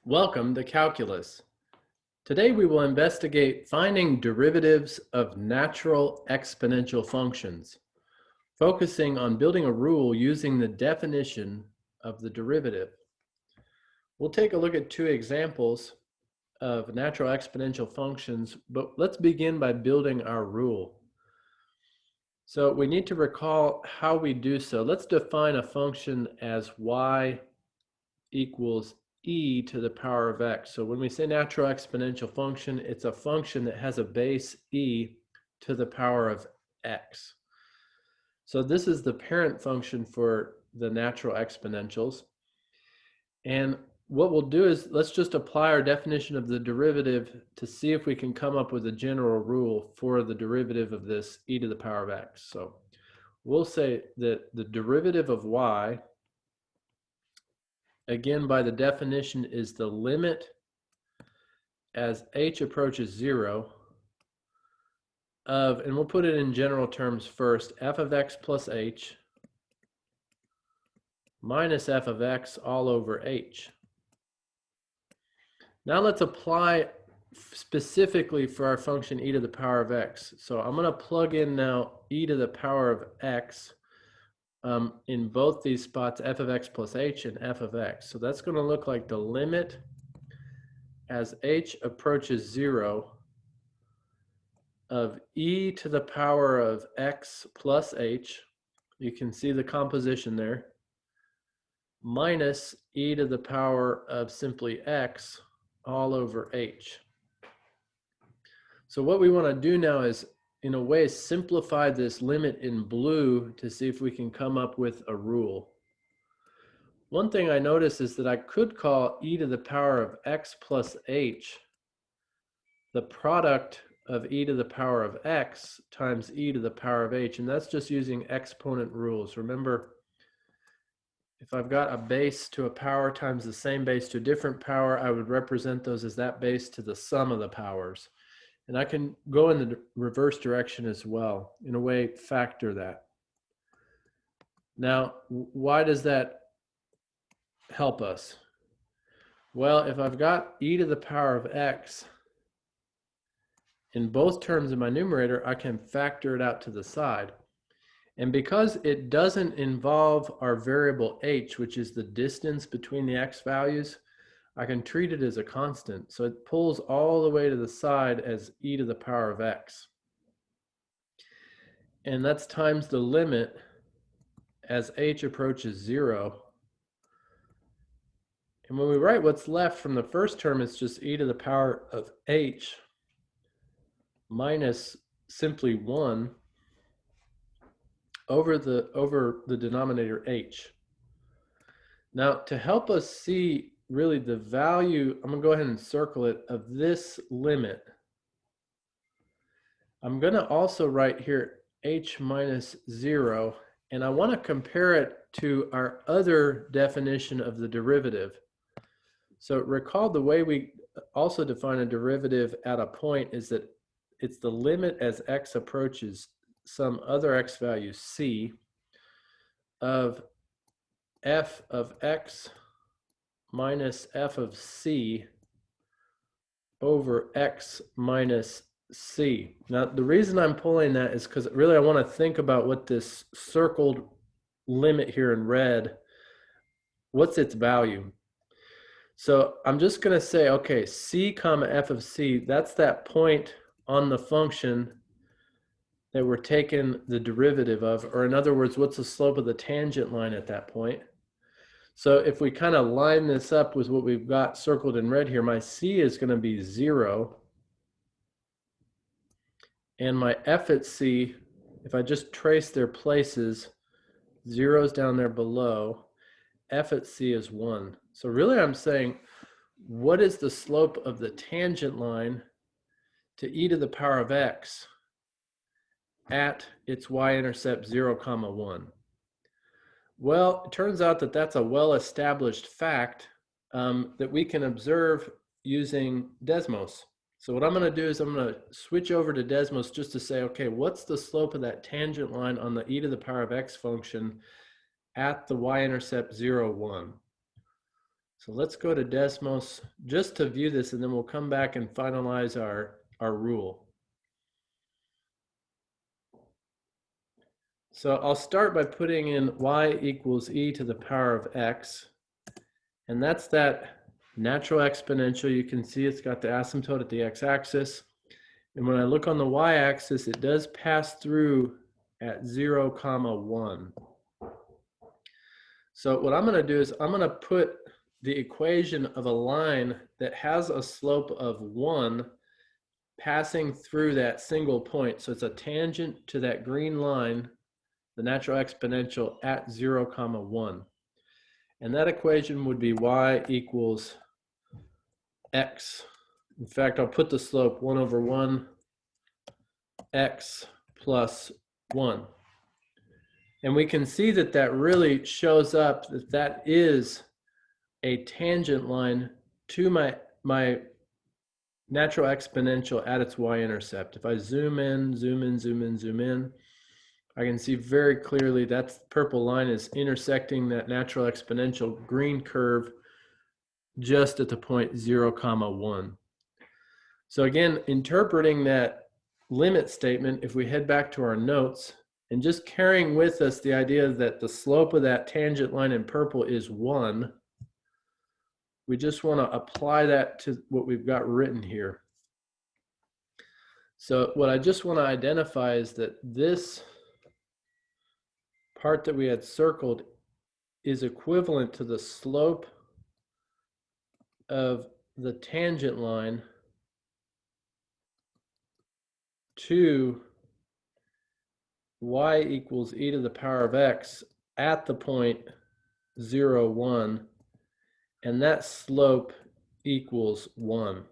Welcome to Calculus. Today we will investigate finding derivatives of natural exponential functions, focusing on building a rule using the definition of the derivative. We'll take a look at two examples of natural exponential functions, but let's begin by building our rule. So we need to recall how we do so. Let's define a function as y equals e to the power of x. So when we say natural exponential function, it's a function that has a base e to the power of x. So this is the parent function for the natural exponentials. And what we'll do is let's just apply our definition of the derivative to see if we can come up with a general rule for the derivative of this e to the power of x. So we'll say that the derivative of y, again, by the definition, is the limit as h approaches 0 of, and we'll put it in general terms first, f of x plus h minus f of x all over h. Now let's apply specifically for our function e to the power of x. So I'm going to plug in now e to the power of x in both these spots, f of x plus h and f of x. So that's going to look like the limit as h approaches 0 of e to the power of x plus h. You can see the composition there, minus e to the power of simply x all over h. So what we want to do now is, in a way, simplify this limit in blue to see if we can come up with a rule. One thing I notice is that I could call e to the power of x plus h the product of e to the power of x times e to the power of h, and that's just using exponent rules. Remember, if I've got a base to a power times the same base to a different power, I would represent those as that base to the sum of the powers. And I can go in the reverse direction as well, in a way, factor that. Now, why does that help us? Well, if I've got e to the power of x in both terms in my numerator, I can factor it out to the side. And because it doesn't involve our variable h, which is the distance between the x values, I can treat it as a constant. So it pulls all the way to the side as e to the power of x. And that's times the limit as h approaches 0. And when we write what's left from the first term, it's just e to the power of h minus simply 1 over the denominator h. Now, to help us see really the value, I'm going to go ahead and circle it, of this limit, I'm going to also write here h minus 0, and I want to compare it to our other definition of the derivative. So recall the way we also define a derivative at a point is that it's the limit as x approaches some other x value c of f of x minus f of c over x minus c. Now, the reason I'm pulling that is because really I want to think about what this circled limit here in red, what's its value. So I'm just going to say, okay, c comma f of c, that's that point on the function that we're taking the derivative of, or in other words, what's the slope of the tangent line at that point? So if we kind of line this up with what we've got circled in red here, my c is going to be 0. And my f at c, if I just trace their places, 0's down there below, f at c is 1. So really I'm saying, what is the slope of the tangent line to e to the power of x at its y-intercept 0, 1? Well, it turns out that that's a well-established fact that we can observe using Desmos. So what I'm going to do is I'm going to switch over to Desmos just to say, okay, what's the slope of that tangent line on the e to the power of x function at the y-intercept 0, 1? So let's go to Desmos just to view this, and then we'll come back and finalize our rule. So I'll start by putting in y equals e to the power of x. And that's that natural exponential. You can see it's got the asymptote at the x-axis. And when I look on the y-axis, it does pass through at 0, 1. So what I'm going to do is I'm going to put the equation of a line that has a slope of 1 passing through that single point. So it's a tangent to that green line, the natural exponential at 0, 1. And that equation would be y equals x. In fact, I'll put the slope 1 over 1 x plus 1. And we can see that that really shows up that that is a tangent line to my natural exponential at its y-intercept. If I zoom in, zoom in, zoom in, zoom in, I can see very clearly that purple line is intersecting that natural exponential green curve just at the point 0, 1. So again, interpreting that limit statement, if we head back to our notes, and just carrying with us the idea that the slope of that tangent line in purple is 1, we just want to apply that to what we've got written here. So what I just want to identify is that this part that we had circled is equivalent to the slope of the tangent line to y equals e to the power of x at the point 0, 1, and that slope equals 1.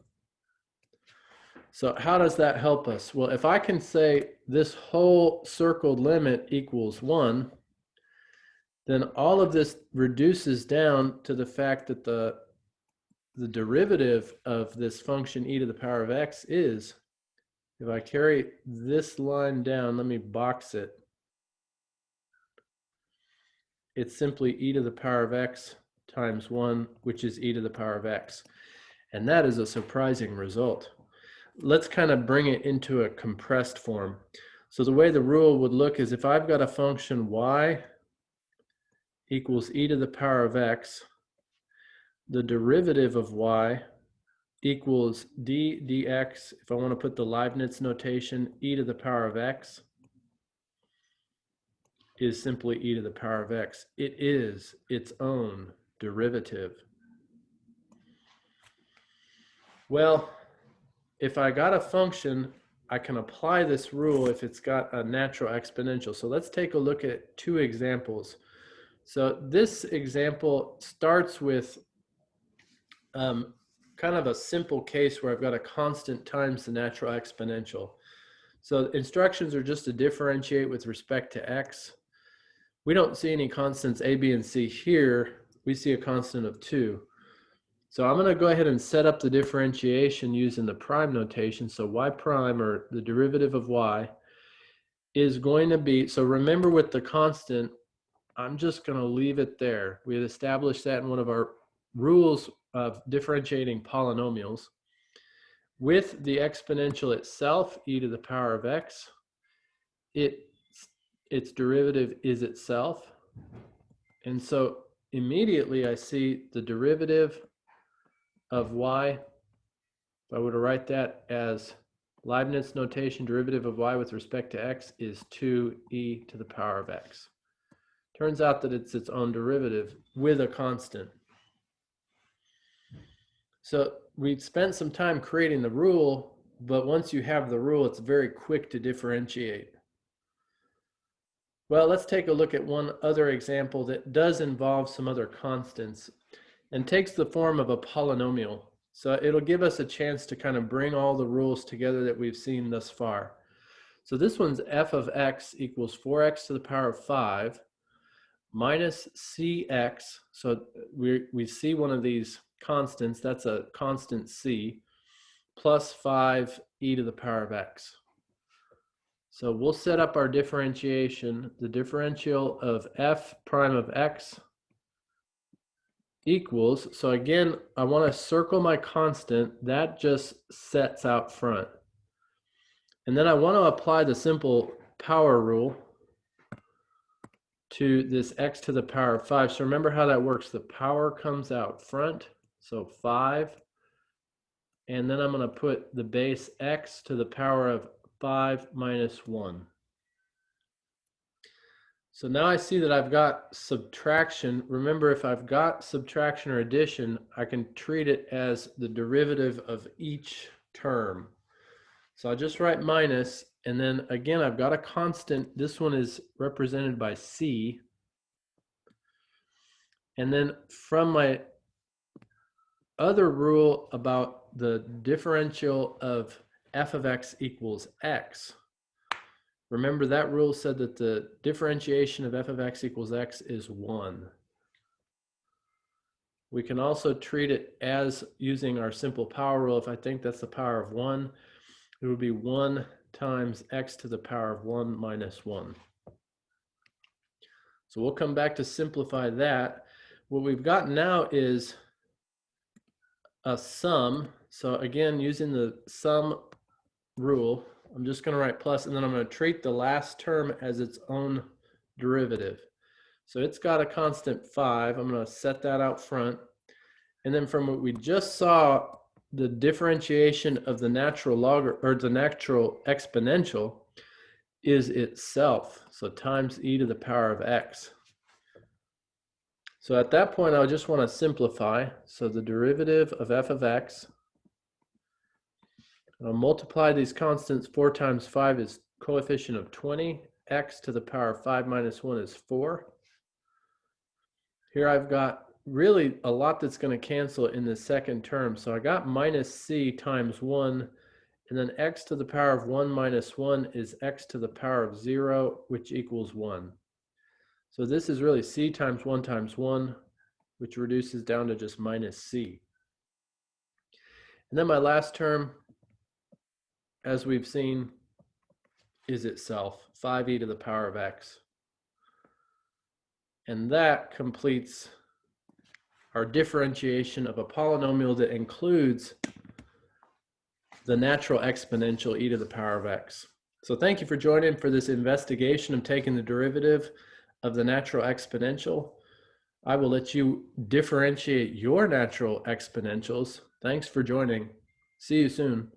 So how does that help us? Well, if I can say this whole circled limit equals 1, then all of this reduces down to the fact that the derivative of this function e to the power of x is, if I carry this line down, let me box it, it's simply e to the power of x times 1, which is e to the power of x. And that is a surprising result. Let's kind of bring it into a compressed form. So the way the rule would look is if I've got a function y equals e to the power of x, the derivative of y equals d dx, if I want to put the Leibniz notation, e to the power of x is simply e to the power of x. It is its own derivative. Well, if I got a function, I can apply this rule if it's got a natural exponential. So let's take a look at two examples. So this example starts with kind of a simple case where I've got a constant times the natural exponential. So instructions are just to differentiate with respect to x. We don't see any constants a, b, and c here. We see a constant of 2. So I'm going to go ahead and set up the differentiation using the prime notation. So y prime, or the derivative of y, is going to be, so remember with the constant, I'm just going to leave it there. We had established that in one of our rules of differentiating polynomials. With the exponential itself, e to the power of x, its derivative is itself. And so immediately I see the derivative of y, if I were to write that as Leibniz notation, derivative of y with respect to x is 2e to the power of x. Turns out that it's its own derivative with a constant. So we spent some time creating the rule, but once you have the rule, it's very quick to differentiate. Well, let's take a look at one other example that does involve some other constants and takes the form of a polynomial. So it'll give us a chance to kind of bring all the rules together that we've seen thus far. So this one's f of x equals 4x to the power of 5 minus cx. So we see one of these constants, that's a constant c, plus 5e to the power of x. So we'll set up our differentiation. The differential of f prime of x equals, so again, I want to circle my constant. That just sets out front. And then I want to apply the simple power rule to this x to the power of 5. So remember how that works. The power comes out front, so 5. And then I'm going to put the base x to the power of 5 minus 1. So now I see that I've got subtraction. Remember, if I've got subtraction or addition, I can treat it as the derivative of each term. So I'll just write minus, and then again, I've got a constant. This one is represented by c. And then from my other rule about the differential of f of x equals x, remember that rule said that the differentiation of f of x equals x is 1. We can also treat it as using our simple power rule. If I think that's the power of 1, it would be 1 times x to the power of 1 minus 1. So we'll come back to simplify that. What we've got now is a sum. So again, using the sum rule, I'm just going to write plus, and then I'm going to treat the last term as its own derivative. So it's got a constant 5. I'm going to set that out front. And then from what we just saw, the differentiation of the natural log or the natural exponential is itself. So times e to the power of x. So at that point, I just want to simplify. So the derivative of f of x, I'll multiply these constants. 4 times 5 is coefficient of 20. X to the power of 5 minus 1 is 4. Here I've got really a lot that's going to cancel in the second term. So I got minus c times 1, and then x to the power of 1 minus 1 is x to the power of 0, which equals 1. So this is really c times 1, which reduces down to just minus c. And then my last term, as we've seen, is itself, 5e to the power of x. And that completes our differentiation of a polynomial that includes the natural exponential e to the power of x. So thank you for joining for this investigation of taking the derivative of the natural exponential. I will let you differentiate your natural exponentials. Thanks for joining. See you soon.